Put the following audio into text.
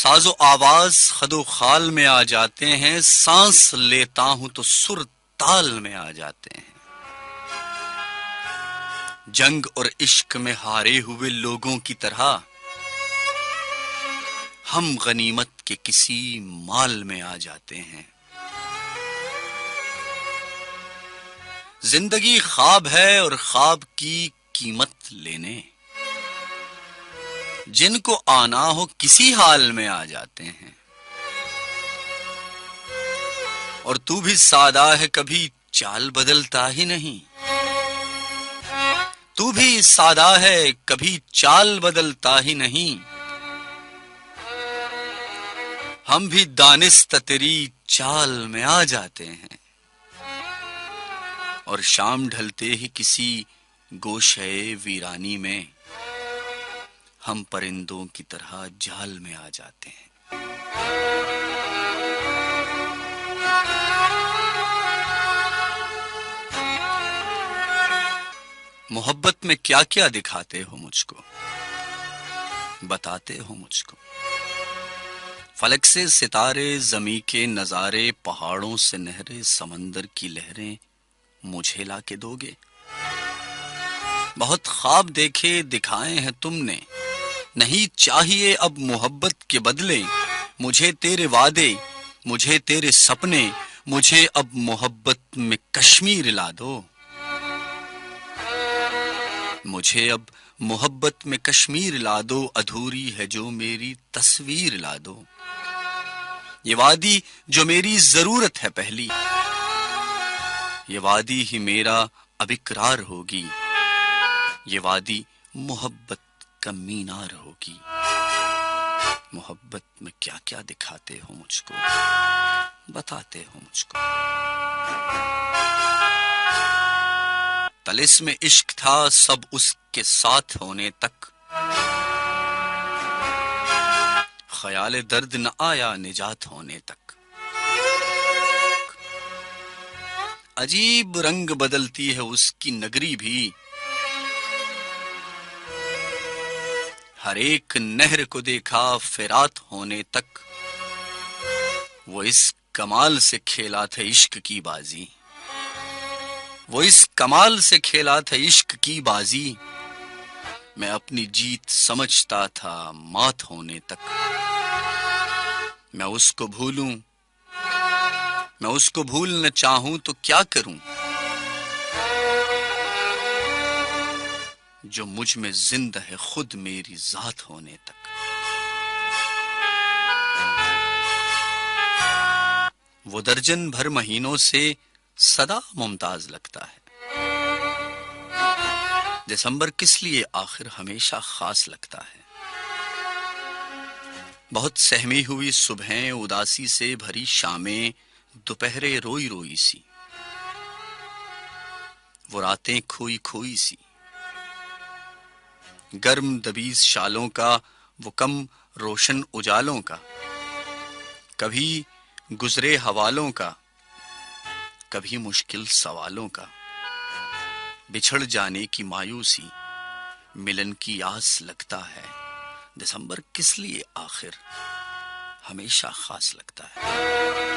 साजो आवाज खदो खाल में आ जाते हैं, सांस लेता हूं तो सुर ताल में आ जाते हैं। जंग और इश्क में हारे हुए लोगों की तरह हम गनीमत के किसी माल में आ जाते हैं। जिंदगी ख्वाब है और ख्वाब की कीमत लेने जिनको आना हो किसी हाल में आ जाते हैं। और तू भी सादा है, कभी चाल बदलता ही नहीं। तू भी सादा है, कभी चाल बदलता ही नहीं। हम भी दानिस्ता तेरी चाल में आ जाते हैं। और शाम ढलते ही किसी गोशे वीरानी में हम परिंदों की तरह जाल में आ जाते हैं। मोहब्बत में क्या क्या दिखाते हो मुझको, बताते हो मुझको। फलक से सितारे, जमी के नजारे, पहाड़ों से नहरें, समंदर की लहरें मुझे लाके दोगे। बहुत ख्वाब देखे दिखाए हैं तुमने, नहीं चाहिए अब मोहब्बत के बदले। मुझे तेरे वादे, मुझे तेरे सपने, मुझे अब मोहब्बत में कश्मीर ला दो। मुझे अब मोहब्बत में कश्मीर ला दो, अधूरी है जो मेरी तस्वीर ला दो। ये वादी जो मेरी जरूरत है पहली, ये वादी ही मेरा अब इकरार होगी। ये वादी मोहब्बत का मीनार होगी। मोहब्बत में क्या क्या दिखाते हो मुझको, बताते हो मुझको। तलिस्म इश्क था सब उसके साथ होने तक, ख्याल दर्द न आया निजात होने तक। अजीब रंग बदलती है उसकी नगरी भी, हर एक नहर को देखा फिरात होने तक। वो इस कमाल से खेला था इश्क की बाजी, वो इस कमाल से खेला था इश्क की बाजी। मैं अपनी जीत समझता था मात होने तक। मैं उसको भूलूं, मैं उसको भूलना चाहूं तो क्या करूं, जो मुझ में जिंदा है खुद मेरी जात होने तक। वो दर्जन भर महीनों से सदा मुमताज लगता है। दिसंबर किस लिए आखिर हमेशा खास लगता है। बहुत सहमी हुई सुबहें, उदासी से भरी शामें, दोपहरे रोई रोई सी, वो रातें खोई खोई सी। गर्म दबीज शालों का, वो कम रोशन उजालों का, कभी गुजरे हवालों का, कभी मुश्किल सवालों का। बिछड़ जाने की मायूसी, मिलन की आस लगता है। दिसंबर किस लिए आखिर हमेशा खास लगता है।